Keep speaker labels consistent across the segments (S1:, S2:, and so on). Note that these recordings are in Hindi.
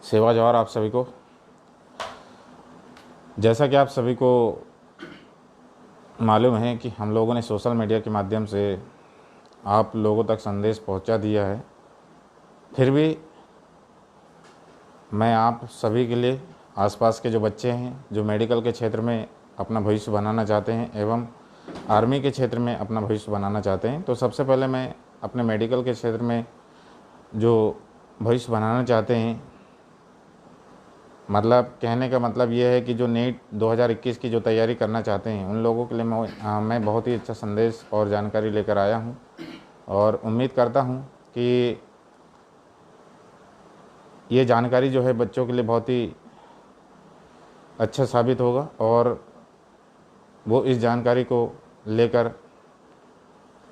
S1: सेवा जवाहर आप सभी को। जैसा कि आप सभी को मालूम है कि हम लोगों ने सोशल मीडिया के माध्यम से आप लोगों तक संदेश पहुंचा दिया है, फिर भी मैं आप सभी के लिए, आसपास के जो बच्चे हैं जो मेडिकल के क्षेत्र में अपना भविष्य बनाना चाहते हैं एवं आर्मी के क्षेत्र में अपना भविष्य बनाना चाहते हैं, तो सबसे पहले मैं अपने मेडिकल के क्षेत्र में जो भविष्य बनाना चाहते हैं, मतलब कहने का मतलब ये है कि जो नीट 2021 की जो तैयारी करना चाहते हैं उन लोगों के लिए मैं बहुत ही अच्छा संदेश और जानकारी लेकर आया हूं और उम्मीद करता हूं कि ये जानकारी जो है बच्चों के लिए बहुत ही अच्छा साबित होगा और वो इस जानकारी को लेकर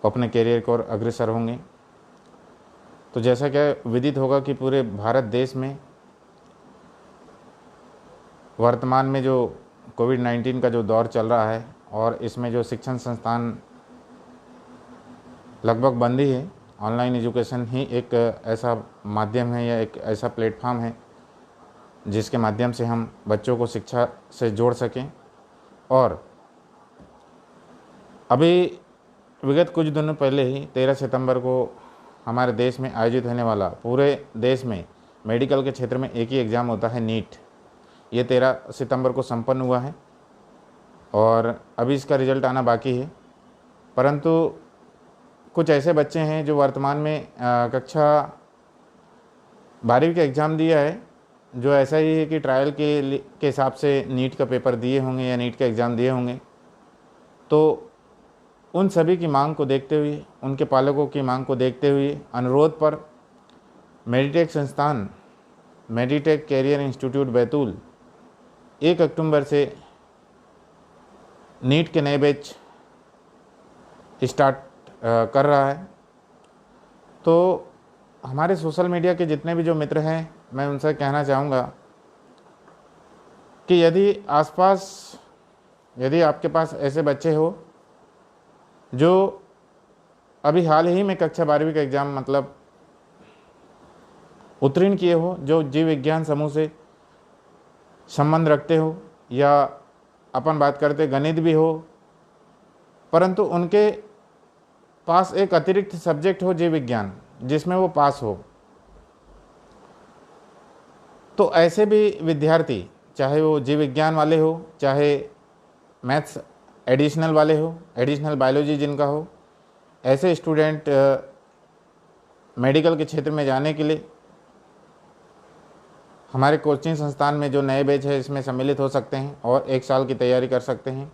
S1: अपने करियर को और अग्रसर होंगे। तो जैसा कि विदित होगा कि पूरे भारत देश में वर्तमान में जो कोविड-19 का जो दौर चल रहा है और इसमें जो शिक्षण संस्थान लगभग बंद ही है, ऑनलाइन एजुकेशन ही एक ऐसा माध्यम है या एक ऐसा प्लेटफॉर्म है जिसके माध्यम से हम बच्चों को शिक्षा से जोड़ सकें। और अभी विगत कुछ दिनों पहले ही 13 सितंबर को हमारे देश में आयोजित होने वाला, पूरे देश में मेडिकल के क्षेत्र में एक ही एग्ज़ाम होता है, नीट। ये 13 सितंबर को संपन्न हुआ है और अभी इसका रिज़ल्ट आना बाकी है। परंतु कुछ ऐसे बच्चे हैं जो वर्तमान में कक्षा 12वीं का एग्ज़ाम दिया है, जो ऐसा ही है कि ट्रायल के हिसाब से नीट का पेपर दिए होंगे या नीट का एग्ज़ाम दिए होंगे। तो उन सभी की मांग को देखते हुए, उनके पालकों की मांग को देखते हुए अनुरोध पर मेडिटेक संस्थान, मेडिटेक कैरियर इंस्टीट्यूट बैतूल 1 अक्टूबर से नीट के नए बैच स्टार्ट कर रहा है। तो हमारे सोशल मीडिया के जितने भी जो मित्र हैं, मैं उनसे कहना चाहूँगा कि यदि आपके पास ऐसे बच्चे हो जो अभी हाल ही में कक्षा 12वीं का एग्ज़ाम मतलब उत्तीर्ण किए हो, जो जीव विज्ञान समूह से संबंध रखते हो या अपन बात करते गणित भी हो, परंतु उनके पास एक अतिरिक्त सब्जेक्ट हो जीव विज्ञान जिसमें वो पास हो, तो ऐसे भी विद्यार्थी, चाहे वो जीव विज्ञान वाले हो, चाहे मैथ्स एडिशनल वाले हो, एडिशनल बायोलॉजी जिनका हो, ऐसे स्टूडेंट मेडिकल के क्षेत्र में जाने के लिए हमारे कोचिंग संस्थान में जो नए बैच है इसमें सम्मिलित हो सकते हैं और 1 साल की तैयारी कर सकते हैं।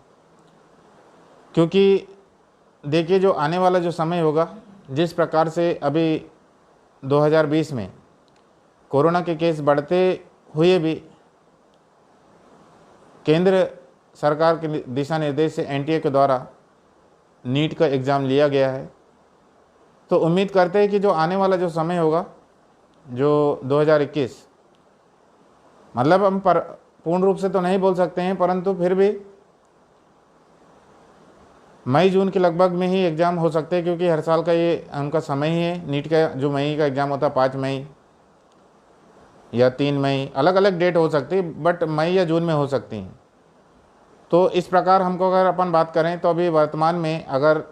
S1: क्योंकि देखिए, जो आने वाला जो समय होगा, जिस प्रकार से अभी 2020 में कोरोना के केस बढ़ते हुए भी केंद्र सरकार के दिशा निर्देश से एनटीए के द्वारा नीट का एग्ज़ाम लिया गया है, तो उम्मीद करते हैं कि जो आने वाला जो समय होगा, जो 2021, मतलब हम पूर्ण रूप से तो नहीं बोल सकते हैं, परंतु फिर भी मई जून के लगभग में ही एग्ज़ाम हो सकते हैं, क्योंकि हर साल का ये उनका समय ही है। नीट का जो मई का एग्ज़ाम होता है 5 मई या 3 मई, अलग अलग डेट हो सकती है, बट मई या जून में हो सकती हैं। तो इस प्रकार हमको अगर अपन बात करें तो अभी वर्तमान में अगर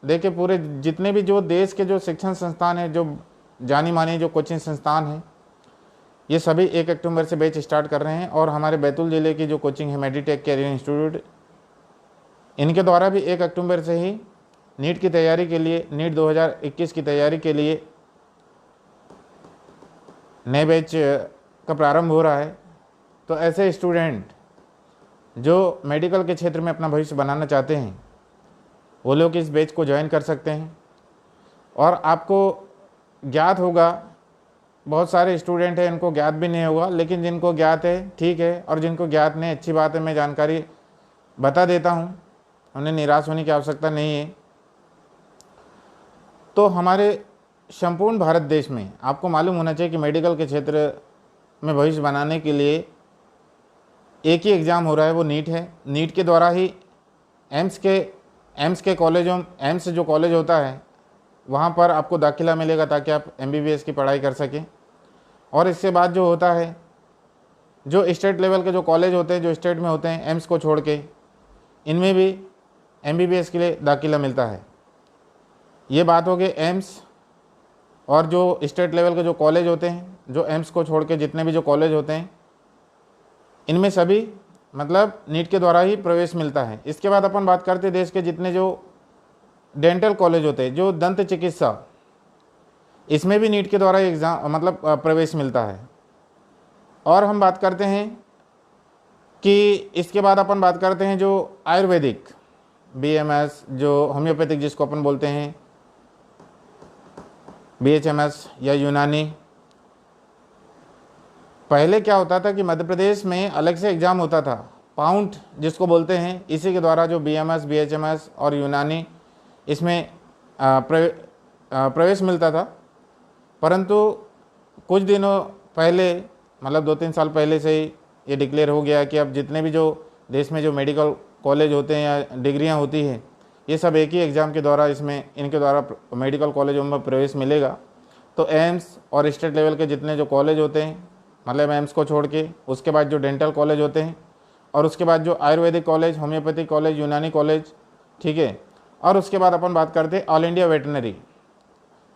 S1: देखें, पूरे जितने भी जो देश के जो शिक्षण संस्थान हैं, जो जानी मानी जो कोचिंग संस्थान हैं, ये सभी 1 अक्टूबर से बैच स्टार्ट कर रहे हैं। और हमारे बैतूल ज़िले की जो कोचिंग है मेडिटेक कैरियर इंस्टीट्यूट, इनके द्वारा भी 1 अक्टूबर से ही नीट की तैयारी के लिए, नीट 2021 की तैयारी के लिए नए बैच का प्रारंभ हो रहा है। तो ऐसे स्टूडेंट जो मेडिकल के क्षेत्र में अपना भविष्य बनाना चाहते हैं, वो लोग इस बैच को ज्वाइन कर सकते हैं। और आपको ज्ञात होगा, बहुत सारे स्टूडेंट हैं इनको ज्ञात भी नहीं होगा, लेकिन जिनको ज्ञात है ठीक है, और जिनको ज्ञात नहीं, अच्छी बात है, मैं जानकारी बता देता हूँ, उन्हें निराश होने की आवश्यकता नहीं है। तो हमारे संपूर्ण भारत देश में आपको मालूम होना चाहिए कि मेडिकल के क्षेत्र में भविष्य बनाने के लिए एक ही एग्ज़ाम हो रहा है, वो नीट है। नीट के द्वारा ही एम्स के कॉलेजों, एम्स जो कॉलेज होता है वहाँ पर आपको दाखिला मिलेगा ताकि आप एमबीबीएस की पढ़ाई कर सकें। और इसके बाद जो होता है जो स्टेट लेवल के जो कॉलेज होते हैं, जो स्टेट में होते हैं, एम्स को छोड़ के, इनमें भी MBBS के लिए दाखिला मिलता है। ये बात हो गई एम्स और जो स्टेट लेवल के जो कॉलेज होते हैं, जो एम्स को छोड़ के जितने भी जो कॉलेज होते हैं, इनमें सभी मतलब नीट के द्वारा ही प्रवेश मिलता है। इसके बाद अपन बात करते हैं देश के जितने जो डेंटल कॉलेज होते हैं, जो दंत चिकित्सा, इसमें भी नीट के द्वारा एग्ज़ाम मतलब प्रवेश मिलता है। और हम बात करते हैं कि इसके बाद अपन बात करते हैं जो आयुर्वेदिक BMS, जो होम्योपैथिक जिसको अपन बोलते हैं BHMS या यूनानी। पहले क्या होता था कि मध्य प्रदेश में अलग से एग्ज़ाम होता था, पाउंड जिसको बोलते हैं, इसी के द्वारा जो BMS BHMS और यूनानी इसमें प्रवेश मिलता था। परंतु कुछ दिनों पहले मतलब 2-3 साल पहले से ही ये डिक्लेयर हो गया कि अब जितने भी जो देश में जो मेडिकल कॉलेज होते हैं या डिग्रियां होती हैं, ये सब एक ही एग्ज़ाम के द्वारा इसमें इनके द्वारा मेडिकल कॉलेजों में प्रवेश मिलेगा। तो एम्स और स्टेट लेवल के जितने जो कॉलेज होते हैं, मतलब एम्स को छोड़ के, उसके बाद जो डेंटल कॉलेज होते हैं, और उसके बाद जो आयुर्वेदिक कॉलेज, होम्योपैथिक कॉलेज, यूनानी कॉलेज, ठीक है। और उसके बाद अपन बात करते हैं ऑल इंडिया वेटनरी,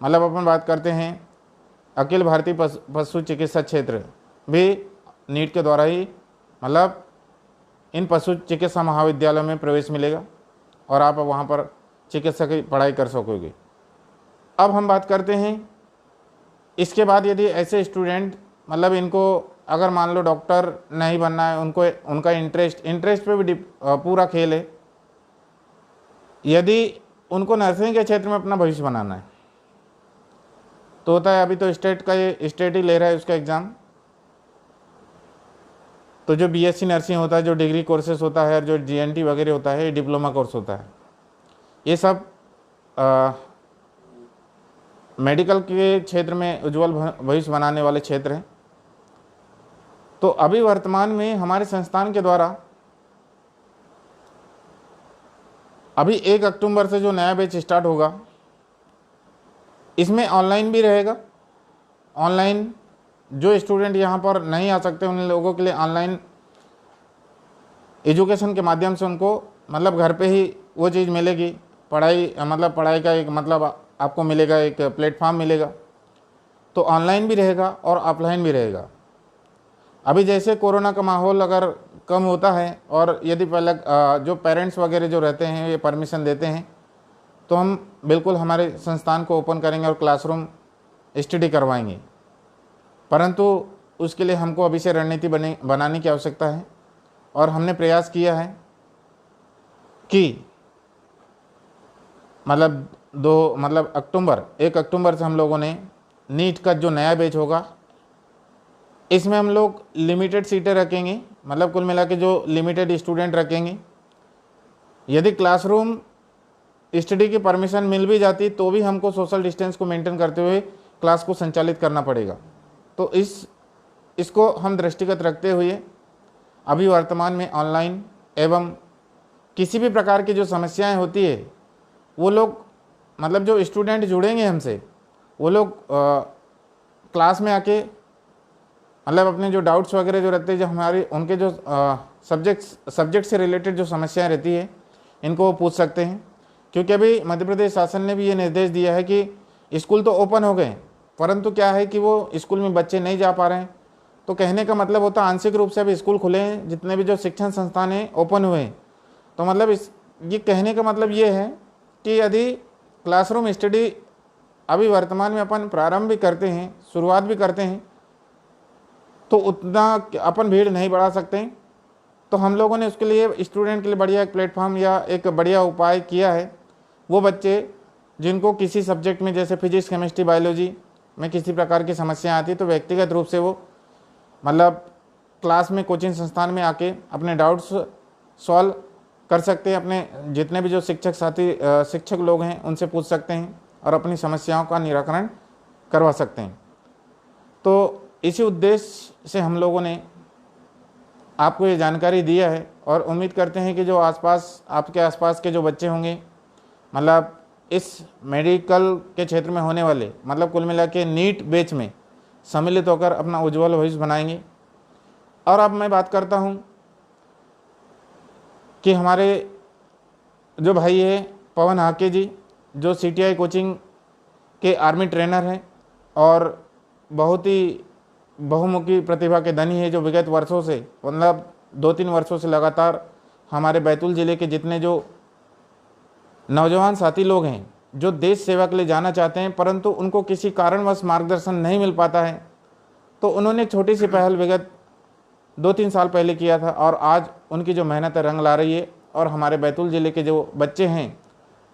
S1: मतलब अपन बात करते हैं अखिल भारतीय पशु चिकित्सा क्षेत्र, भी नीट के द्वारा ही मतलब इन पशु चिकित्सा महाविद्यालयों में प्रवेश मिलेगा और आप वहाँ पर चिकित्सा की पढ़ाई कर सकोगे। अब हम बात करते हैं इसके बाद यदि ऐसे स्टूडेंट मतलब इनको अगर मान लो डॉक्टर नहीं बनना है, उनको उनका इंटरेस्ट पे भी पूरा खेल है, यदि उनको नर्सिंग के क्षेत्र में अपना भविष्य बनाना है तो होता है, अभी तो स्टेट ही ले रहा है उसका एग्ज़ाम। तो जो BSc नर्सिंग होता है, जो डिग्री कोर्सेस होता है, और जो GNT वगैरह होता है, ये डिप्लोमा कोर्स होता है। ये सब मेडिकल के क्षेत्र में उज्जवल भविष्य बनाने वाले क्षेत्र हैं। तो अभी वर्तमान में हमारे संस्थान के द्वारा अभी 1 अक्टूबर से जो नया बैच स्टार्ट होगा, इसमें ऑनलाइन भी रहेगा। ऑनलाइन जो स्टूडेंट यहाँ पर नहीं आ सकते उन लोगों के लिए ऑनलाइन एजुकेशन के माध्यम से उनको मतलब घर पे ही वो चीज़ मिलेगी, पढ़ाई मतलब पढ़ाई का एक मतलब आपको मिलेगा, एक प्लेटफॉर्म मिलेगा। तो ऑनलाइन भी रहेगा और ऑफलाइन भी रहेगा। अभी जैसे कोरोना का माहौल अगर कम होता है और यदि पहले जो पेरेंट्स वगैरह जो रहते हैं ये परमिशन देते हैं, तो हम बिल्कुल हमारे संस्थान को ओपन करेंगे और क्लासरूम स्टडी करवाएंगे। परंतु उसके लिए हमको अभी से रणनीति बनाने की आवश्यकता है और हमने प्रयास किया है कि मतलब 1 अक्टूबर से हम लोगों ने नीट का जो नया बैच होगा, इसमें हम लोग लिमिटेड सीटें रखेंगे, मतलब कुल मिला के जो लिमिटेड स्टूडेंट रखेंगे। यदि क्लासरूम स्टडी की परमिशन मिल भी जाती तो भी हमको सोशल डिस्टेंस को मेंटेन करते हुए क्लास को संचालित करना पड़ेगा। तो इसको हम दृष्टिगत रखते हुए अभी वर्तमान में ऑनलाइन एवं किसी भी प्रकार की जो समस्याएं होती है, वो लोग मतलब जो स्टूडेंट जुड़ेंगे हमसे, वो लोग क्लास में आके मतलब अपने जो डाउट्स वगैरह जो रहते हैं, जो हमारी उनके जो सब्जेक्ट से रिलेटेड जो समस्याएं रहती है, इनको वो पूछ सकते हैं। क्योंकि अभी मध्य प्रदेश शासन ने भी ये निर्देश दिया है कि स्कूल तो ओपन हो गए, परंतु क्या है कि वो स्कूल में बच्चे नहीं जा पा रहे हैं। तो कहने का मतलब होता है आंशिक रूप से अभी स्कूल खुले हैं, जितने भी जो शिक्षण संस्थान हैं ओपन हुए हैं। तो मतलब ये कहने का मतलब ये है कि यदि क्लासरूम स्टडी अभी वर्तमान में अपन प्रारंभ भी करते हैं, शुरुआत भी करते हैं, तो उतना अपन भीड़ नहीं बढ़ा सकते। तो हम लोगों ने उसके लिए स्टूडेंट के लिए बढ़िया एक प्लेटफॉर्म या एक बढ़िया उपाय किया है। वो बच्चे जिनको किसी सब्जेक्ट में जैसे फिजिक्स, केमिस्ट्री, बायोलॉजी में किसी प्रकार की समस्या आती है, तो व्यक्तिगत रूप से वो मतलब क्लास में कोचिंग संस्थान में आके अपने डाउट्स सॉल्व कर सकते हैं। अपने जितने भी जो शिक्षक लोग हैं उनसे पूछ सकते हैं और अपनी समस्याओं का निराकरण करवा सकते हैं। तो इसी उद्देश्य से हम लोगों ने आपको ये जानकारी दिया है और उम्मीद करते हैं कि जो आपके आसपास के जो बच्चे होंगे, मतलब इस मेडिकल के क्षेत्र में होने वाले मतलब कुल मिला के नीट बैच में सम्मिलित होकर अपना उज्जवल भविष्य बनाएंगे। और अब मैं बात करता हूँ कि हमारे जो भाई है पवन हाके जी, जो CTI कोचिंग के आर्मी ट्रेनर हैं और बहुत ही बहुमुखी प्रतिभा के धनी है, जो विगत वर्षों से मतलब 2-3 वर्षों से लगातार हमारे बैतूल ज़िले के जितने जो नौजवान साथी लोग हैं जो देश सेवा के लिए जाना चाहते हैं परंतु उनको किसी कारणवश मार्गदर्शन नहीं मिल पाता है, तो उन्होंने एक छोटी सी पहल विगत 2-3 साल पहले किया था और आज उनकी जो मेहनत है रंग ला रही है। और हमारे बैतूल ज़िले के जो बच्चे हैं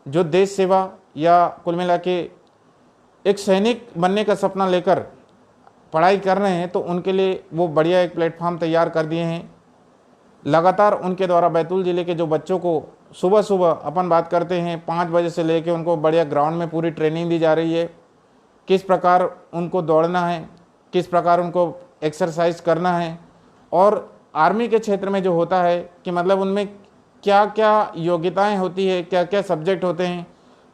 S1: जो देश सेवा या कुल मिला के एक सैनिक बनने का सपना लेकर पढ़ाई कर रहे हैं, तो उनके लिए वो बढ़िया एक प्लेटफॉर्म तैयार कर दिए हैं। लगातार उनके द्वारा बैतूल ज़िले के जो बच्चों को सुबह सुबह अपन बात करते हैं 5 बजे से लेकर उनको बढ़िया ग्राउंड में पूरी ट्रेनिंग दी जा रही है, किस प्रकार उनको दौड़ना है, किस प्रकार उनको एक्सरसाइज करना है। और आर्मी के क्षेत्र में जो होता है कि मतलब उनमें क्या क्या योग्यताएं होती है, क्या क्या सब्जेक्ट होते हैं,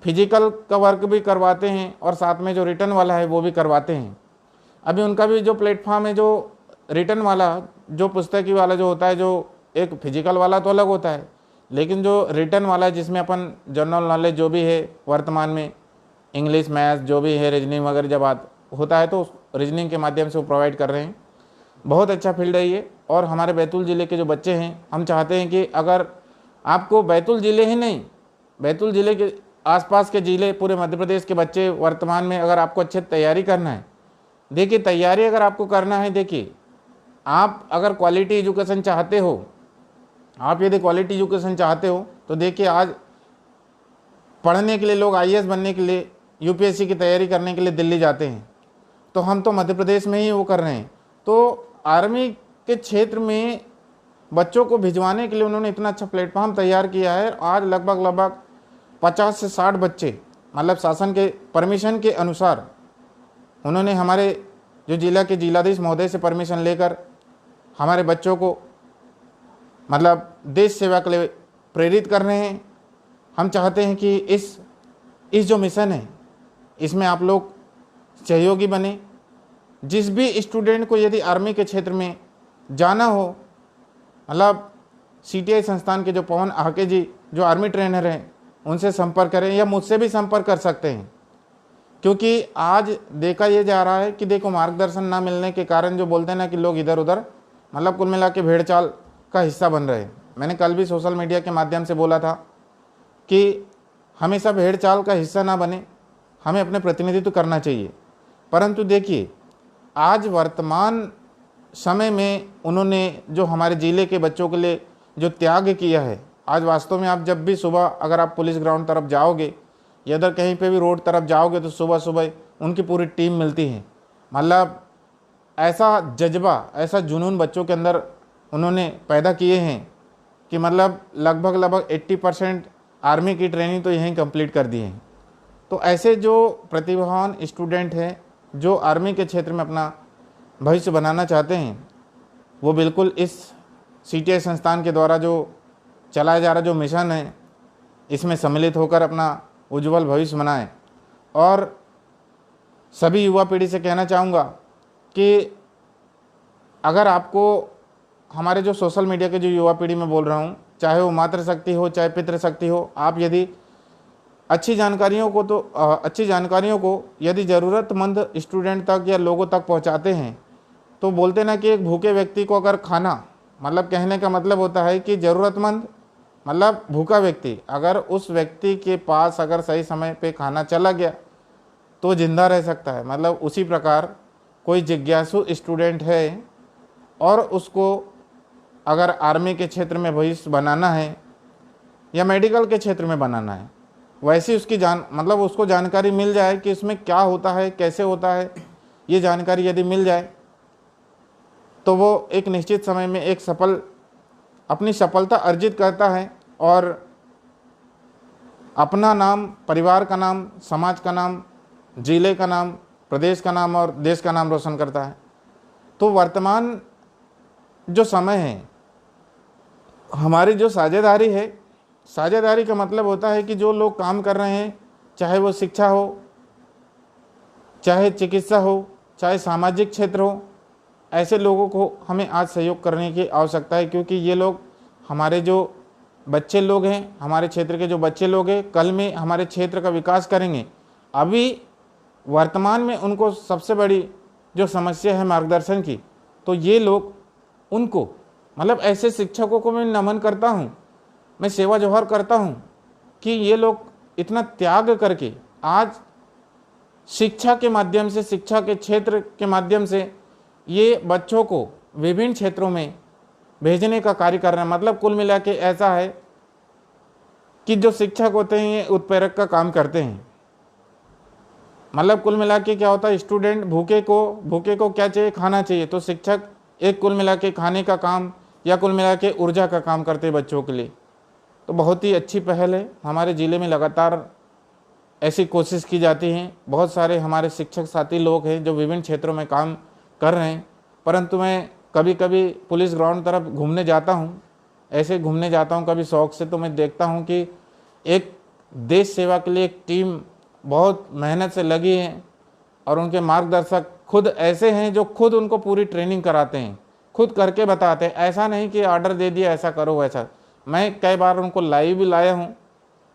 S1: फिजिकल का वर्क भी करवाते हैं और साथ में जो रिटर्न वाला है वो भी करवाते हैं। अभी उनका भी जो प्लेटफॉर्म है, जो रिटर्न वाला, जो पुस्तकी वाला जो होता है, जो एक फिजिकल वाला तो अलग होता है, लेकिन जो रिटर्न वाला है जिसमें अपन जनरल नॉलेज जो भी है वर्तमान में इंग्लिश मैथ्स जो भी है रीजनिंग वगैरह जब बात होता है तो रीजनिंग के माध्यम से वो प्रोवाइड कर रहे हैं। बहुत अच्छा फील्ड है ये। और हमारे बैतूल ज़िले के जो बच्चे हैं, हम चाहते हैं कि अगर आपको बैतूल ज़िले ही नहीं, बैतूल ज़िले के आसपास के ज़िले पूरे मध्य प्रदेश के बच्चे वर्तमान में अगर आपको अच्छे तैयारी करना है, देखिए तैयारी अगर आपको करना है, देखिए आप अगर क्वालिटी एजुकेशन चाहते हो, आप यदि क्वालिटी एजुकेशन चाहते हो तो देखिए आज पढ़ने के लिए लोग IAS बनने के लिए UPSC की तैयारी करने के लिए दिल्ली जाते हैं, तो हम तो मध्य प्रदेश में ही वो कर रहे हैं। तो आर्मी के क्षेत्र में बच्चों को भिजवाने के लिए उन्होंने इतना अच्छा प्लेटफॉर्म तैयार किया है। आज लगभग 50 से 60 बच्चे मतलब शासन के परमिशन के अनुसार उन्होंने हमारे जो जिला के जिलाधीश महोदय से परमिशन लेकर हमारे बच्चों को मतलब देश सेवा के लिए प्रेरित कर रहे हैं। हम चाहते हैं कि इस जो मिशन है इसमें आप लोग सहयोगी बने। जिस भी स्टूडेंट को यदि आर्मी के क्षेत्र में जाना हो, मतलब CTI संस्थान के जो पवन हाके जी जो आर्मी ट्रेनर हैं उनसे संपर्क करें या मुझसे भी संपर्क कर सकते हैं, क्योंकि आज देखा ये जा रहा है कि देखो मार्गदर्शन ना मिलने के कारण जो बोलते हैं ना कि लोग इधर उधर मतलब कुल मिला के भेड़ चाल का हिस्सा बन रहे हैं। मैंने कल भी सोशल मीडिया के माध्यम से बोला था कि हमेशा भेड़ चाल का हिस्सा ना बने, हमें अपने प्रतिनिधित्व करना चाहिए। परंतु देखिए आज वर्तमान समय में उन्होंने जो हमारे ज़िले के बच्चों के लिए जो त्याग किया है, आज वास्तव में आप जब भी सुबह अगर आप पुलिस ग्राउंड तरफ जाओगे या अदर कहीं पे भी रोड तरफ जाओगे तो सुबह सुबह उनकी पूरी टीम मिलती है। मतलब ऐसा जज्बा, ऐसा जुनून बच्चों के अंदर उन्होंने पैदा किए हैं कि मतलब लगभग 80% आर्मी की ट्रेनिंग तो यहीं कंप्लीट कर दी है। तो ऐसे जो प्रतिभावान स्टूडेंट हैं जो आर्मी के क्षेत्र में अपना भविष्य बनाना चाहते हैं, वो बिल्कुल इस CTI संस्थान के द्वारा जो चलाया जा रहा जो मिशन है इसमें सम्मिलित होकर अपना उज्जवल भविष्य बनाएं। और सभी युवा पीढ़ी से कहना चाहूँगा कि अगर आपको हमारे जो सोशल मीडिया के जो युवा पीढ़ी में बोल रहा हूँ, चाहे वो मातृशक्ति हो चाहे पितृशक्ति हो, आप यदि अच्छी जानकारियों को यदि ज़रूरतमंद स्टूडेंट तक या लोगों तक पहुँचाते हैं, तो बोलते ना कि एक भूखे व्यक्ति को अगर खाना, मतलब कहने का मतलब होता है कि ज़रूरतमंद मतलब भूखा व्यक्ति, अगर उस व्यक्ति के पास अगर सही समय पे खाना चला गया तो ज़िंदा रह सकता है। मतलब उसी प्रकार कोई जिज्ञासु स्टूडेंट है और उसको अगर आर्मी के क्षेत्र में भविष्य बनाना है या मेडिकल के क्षेत्र में बनाना है, वैसे उसकी मतलब उसको जानकारी मिल जाए कि इसमें क्या होता है, कैसे होता है, ये जानकारी यदि मिल जाए तो वो एक निश्चित समय में एक अपनी सफलता अर्जित करता है और अपना नाम, परिवार का नाम, समाज का नाम, जिले का नाम, प्रदेश का नाम और देश का नाम रोशन करता है। तो वर्तमान जो समय है, हमारी जो साझेदारी है, साझेदारी का मतलब होता है कि जो लोग काम कर रहे हैं, चाहे वो शिक्षा हो, चाहे चिकित्सा हो, चाहे सामाजिक क्षेत्र हो, ऐसे लोगों को हमें आज सहयोग करने की आवश्यकता है, क्योंकि ये लोग हमारे जो बच्चे लोग हैं, हमारे क्षेत्र के जो बच्चे लोग हैं, कल में हमारे क्षेत्र का विकास करेंगे। अभी वर्तमान में उनको सबसे बड़ी जो समस्या है मार्गदर्शन की, तो ये लोग उनको मतलब ऐसे शिक्षकों को मैं नमन करता हूँ, मैं सेवा जोहर करता हूँ कि ये लोग इतना त्याग करके आज शिक्षा के माध्यम से, शिक्षा के क्षेत्र के माध्यम से ये बच्चों को विभिन्न क्षेत्रों में भेजने का कार्य कर रहे हैं। मतलब कुल मिला के ऐसा है कि जो शिक्षक होते हैं ये उत्प्रेरक का काम करते हैं। मतलब कुल मिला के क्या होता है, स्टूडेंट भूखे को क्या चाहिए, खाना चाहिए, तो शिक्षक एक कुल मिला के खाने का काम या कुल मिला के ऊर्जा का काम करते हैं बच्चों के लिए। तो बहुत ही अच्छी पहल है। हमारे ज़िले में लगातार ऐसी कोशिश की जाती है। बहुत सारे हमारे शिक्षक साथी लोग हैं जो विभिन्न क्षेत्रों में काम कर रहे हैं। परंतु मैं कभी कभी पुलिस ग्राउंड तरफ घूमने जाता हूँ, ऐसे घूमने जाता हूँ कभी शौक़ से, तो मैं देखता हूँ कि एक देश सेवा के लिए एक टीम बहुत मेहनत से लगी है और उनके मार्गदर्शक खुद ऐसे हैं जो खुद उनको पूरी ट्रेनिंग कराते हैं, खुद करके बताते हैं। ऐसा नहीं कि ऑर्डर दे दिया ऐसा करो वैसा। मैं कई बार उनको लाइव भी लाया हूँ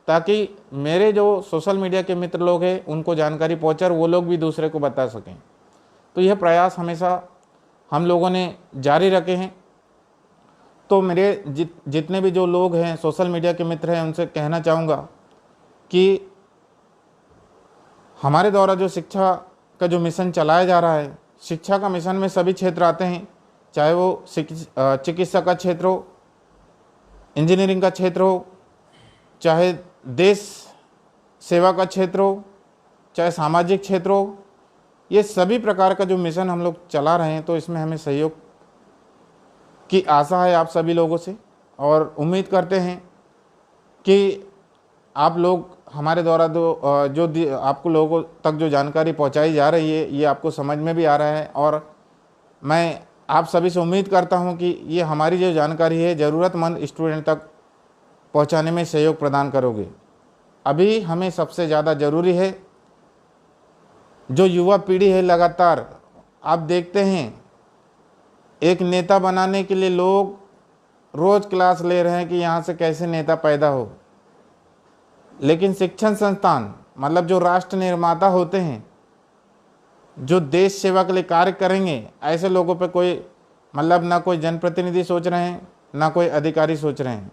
S1: ताकि मेरे जो सोशल मीडिया के मित्र लोग हैं उनको जानकारी पहुँचे और वो लोग भी दूसरे को बता सकें। तो यह प्रयास हमेशा हम लोगों ने जारी रखे हैं। तो मेरे जितने भी जो लोग हैं सोशल मीडिया के मित्र हैं उनसे कहना चाहूँगा कि हमारे द्वारा जो शिक्षा का जो मिशन चलाया जा रहा है, शिक्षा का मिशन में सभी क्षेत्र आते हैं, चाहे वो चिकित्सा का क्षेत्र हो, इंजीनियरिंग का क्षेत्र हो, चाहे देश सेवा का क्षेत्र हो, चाहे सामाजिक क्षेत्र हो। ये सभी प्रकार का जो मिशन हम लोग चला रहे हैं, तो इसमें हमें सहयोग की आशा है आप सभी लोगों से और उम्मीद करते हैं कि आप लोग हमारे द्वारा जो आपको लोगों तक जो जानकारी पहुंचाई जा रही है ये आपको समझ में भी आ रहा है। और मैं आप सभी से उम्मीद करता हूं कि ये हमारी जो जानकारी है ज़रूरतमंद स्टूडेंट तक पहुंचाने में सहयोग प्रदान करोगे। अभी हमें सबसे ज़्यादा ज़रूरी है जो युवा पीढ़ी है। लगातार आप देखते हैं एक नेता बनाने के लिए लोग रोज़ क्लास ले रहे हैं कि यहाँ से कैसे नेता पैदा हो, लेकिन शिक्षण संस्थान मतलब जो राष्ट्र निर्माता होते हैं, जो देश सेवा के लिए कार्य करेंगे, ऐसे लोगों पे कोई मतलब ना कोई जनप्रतिनिधि सोच रहे हैं ना कोई अधिकारी सोच रहे हैं।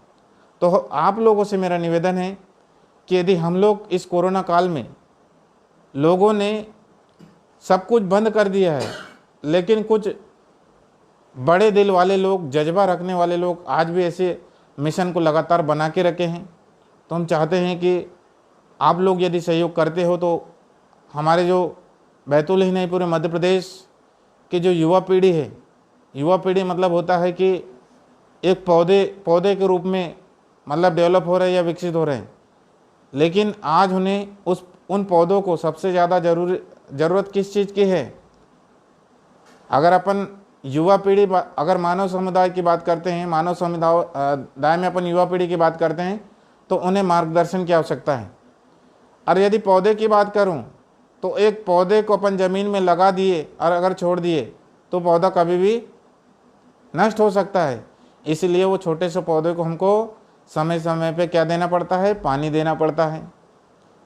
S1: तो आप लोगों से मेरा निवेदन है कि यदि हम लोग इस कोरोना काल में लोगों ने सब कुछ बंद कर दिया है, लेकिन कुछ बड़े दिल वाले लोग, जज्बा रखने वाले लोग आज भी ऐसे मिशन को लगातार बना के रखे हैं। तो हम चाहते हैं कि आप लोग यदि सहयोग करते हो तो हमारे जो बैतूल ही नहीं पूरे मध्य प्रदेश की जो युवा पीढ़ी है, युवा पीढ़ी मतलब होता है कि एक पौधे के रूप में मतलब डेवलप हो रहे हैं या विकसित हो रहे हैं, लेकिन आज उन्हें उन पौधों को सबसे ज़्यादा ज़रूरत किस चीज़ की है। अगर अपन युवा पीढ़ी, अगर मानव समुदाय की बात करते हैं, मानव समुदाय में अपन युवा पीढ़ी की बात करते हैं तो उन्हें मार्गदर्शन की आवश्यकता है। और यदि पौधे की बात करूं तो एक पौधे को अपन ज़मीन में लगा दिए और अगर छोड़ दिए तो पौधा कभी भी नष्ट हो सकता है। इसलिए वो छोटे से पौधे को हमको समय समय पे क्या देना पड़ता है, पानी देना पड़ता है,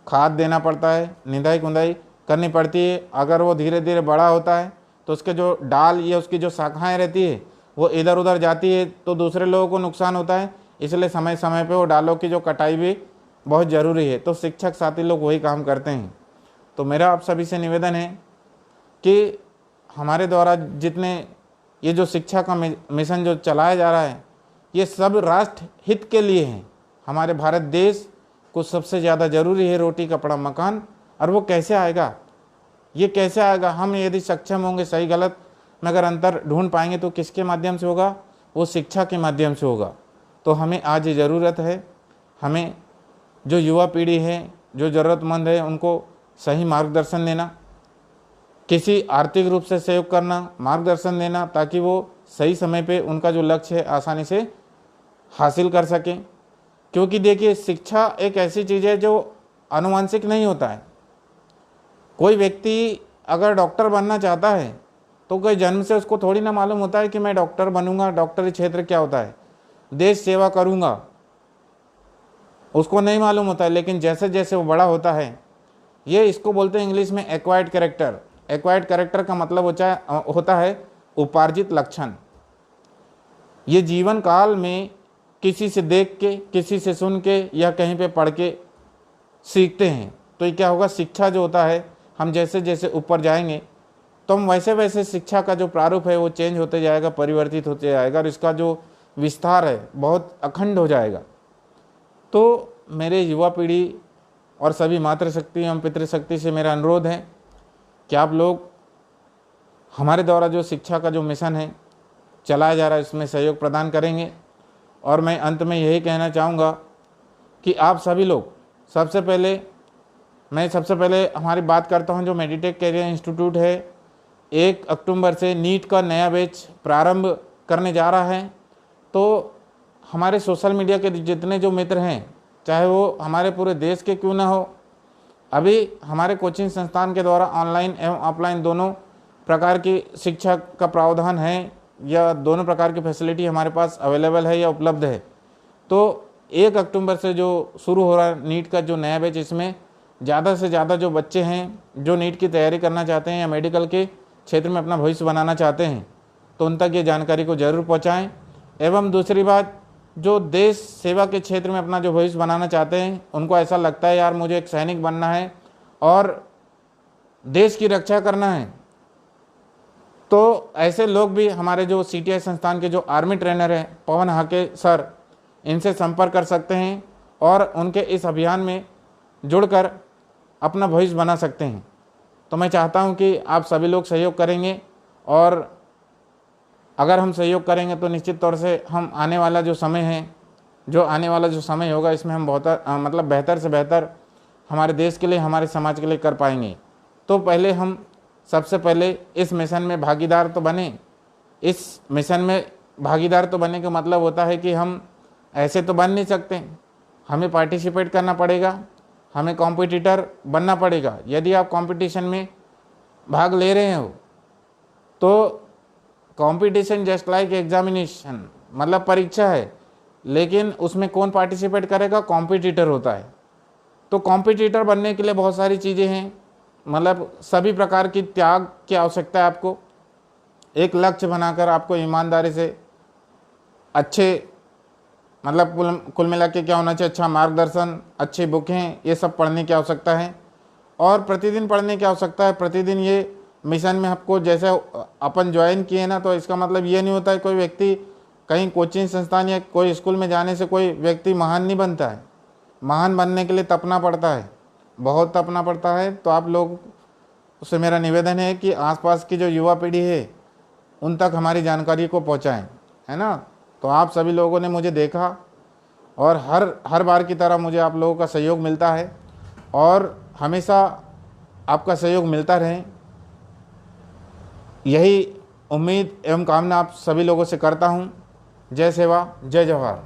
S1: खाद देना पड़ता है, निंदाई कुंदाई करनी पड़ती है। अगर वो धीरे धीरे बड़ा होता है तो उसके जो डाल या उसकी जो शाखाएँ रहती है वो इधर उधर जाती है तो दूसरे लोगों को नुकसान होता है। इसलिए समय समय पे वो डालों की जो कटाई भी बहुत ज़रूरी है। तो शिक्षक साथी लोग वही काम करते हैं। तो मेरा आप सभी से निवेदन है कि हमारे द्वारा जितने ये जो शिक्षा का मिशन जो चलाया जा रहा है ये सब राष्ट्र हित के लिए है। हमारे भारत देश को सबसे ज़्यादा ज़रूरी है रोटी कपड़ा मकान। और वो कैसे आएगा, ये कैसे आएगा? हम यदि सक्षम होंगे सही गलत में अगर अंतर ढूंढ पाएंगे तो किसके माध्यम से होगा? वो शिक्षा के माध्यम से होगा। तो हमें आज ज़रूरत है, हमें जो युवा पीढ़ी है, जो ज़रूरतमंद है, उनको सही मार्गदर्शन देना, किसी आर्थिक रूप से सहयोग करना, मार्गदर्शन देना, ताकि वो सही समय पे उनका जो लक्ष्य है आसानी से हासिल कर सकें। क्योंकि देखिए शिक्षा एक ऐसी चीज़ है जो आनुवंशिक नहीं होता है। कोई व्यक्ति अगर डॉक्टर बनना चाहता है तो कोई जन्म से उसको थोड़ी ना मालूम होता है कि मैं डॉक्टर बनूंगा, डॉक्टरी क्षेत्र क्या होता है, देश सेवा करूंगा, उसको नहीं मालूम होता है। लेकिन जैसे जैसे वो बड़ा होता है, ये इसको बोलते हैं इंग्लिश में एक्वायर्ड कैरेक्टर। एक्वायर्ड कैरेक्टर का मतलब होता है उपार्जित लक्षण। ये जीवन काल में किसी से देख के, किसी से सुन के या कहीं पे पढ़ के सीखते हैं। तो ये क्या होगा, शिक्षा जो होता है, हम जैसे जैसे ऊपर जाएंगे तो हम वैसे वैसे शिक्षा का जो प्रारूप है वो चेंज होते जाएगा, परिवर्तित होते जाएगा, और इसका जो विस्तार है बहुत अखंड हो जाएगा। तो मेरे युवा पीढ़ी और सभी मातृशक्ति एवं पितृशक्ति से मेरा अनुरोध है कि आप लोग हमारे द्वारा जो शिक्षा का जो मिशन है चलाया जा रहा है इसमें सहयोग प्रदान करेंगे। और मैं अंत में यही कहना चाहूँगा कि आप सभी लोग सबसे पहले हमारी बात करता हूँ, जो मेडिटेक कैरियर इंस्टीट्यूट है 1 अक्टूबर से नीट का नया बैच प्रारंभ करने जा रहा है। तो हमारे सोशल मीडिया के जितने जो मित्र हैं, चाहे वो हमारे पूरे देश के क्यों ना हो, अभी हमारे कोचिंग संस्थान के द्वारा ऑनलाइन एवं ऑफलाइन दोनों प्रकार की शिक्षा का प्रावधान है, या दोनों प्रकार की फैसिलिटी हमारे पास अवेलेबल है या उपलब्ध है। तो 1 अक्टूबर से जो शुरू हो रहा है नीट का जो नया बैच, इसमें ज़्यादा से ज़्यादा जो बच्चे हैं जो नीट की तैयारी करना चाहते हैं या मेडिकल के क्षेत्र में अपना भविष्य बनाना चाहते हैं, तो उन तक ये जानकारी को ज़रूर पहुँचाएँ। एवं दूसरी बात, जो देश सेवा के क्षेत्र में अपना जो भविष्य बनाना चाहते हैं, उनको ऐसा लगता है यार मुझे एक सैनिक बनना है और देश की रक्षा करना है, तो ऐसे लोग भी हमारे जो CTI संस्थान के जो आर्मी ट्रेनर हैं पवन हाके सर, इनसे संपर्क कर सकते हैं और उनके इस अभियान में जुड़कर अपना भविष्य बना सकते हैं। तो मैं चाहता हूं कि आप सभी लोग सहयोग करेंगे, और अगर हम सहयोग करेंगे तो निश्चित तौर से हम आने वाला जो समय होगा इसमें हम बेहतर से बेहतर हमारे देश के लिए, हमारे समाज के लिए कर पाएंगे। तो सबसे पहले इस मिशन में भागीदार तो बने। इस मिशन में भागीदार तो बनने का मतलब होता है कि हम ऐसे तो बन नहीं सकते, हमें पार्टिसिपेट करना पड़ेगा, हमें कॉम्पिटिटर बनना पड़ेगा। यदि आप कंपटीशन में भाग ले रहे हो तो कंपटीशन जस्ट लाइक एग्जामिनेशन, मतलब परीक्षा है, लेकिन उसमें कौन पार्टिसिपेट करेगा, कॉम्पिटिटर होता है। तो कॉम्पिटिटर बनने के लिए बहुत सारी चीज़ें हैं, मतलब सभी प्रकार की त्याग की आवश्यकता है आपको। एक लक्ष्य बनाकर आपको ईमानदारी से अच्छे, मतलब कुल मिला के क्या होना चाहिए, अच्छा मार्गदर्शन, अच्छी बुकें, ये सब पढ़ने की आवश्यकता है और प्रतिदिन पढ़ने की आवश्यकता है। प्रतिदिन ये मिशन में आपको जैसे अपन ज्वाइन किए ना, तो इसका मतलब ये नहीं होता है कोई व्यक्ति कहीं कोचिंग संस्थान या कोई स्कूल में जाने से कोई व्यक्ति महान नहीं बनता है। महान बनने के लिए तपना पड़ता है, बहुत तपना पड़ता है। तो आप लोग से मेरा निवेदन है कि आसपास की जो युवा पीढ़ी है उन तक हमारी जानकारी को पहुंचाएं, है ना। तो आप सभी लोगों ने मुझे देखा और हर बार की तरह मुझे आप लोगों का सहयोग मिलता है और हमेशा आपका सहयोग मिलता रहे, यही उम्मीद एवं कामना आप सभी लोगों से करता हूँ। जय सेवा, जय जवाहर।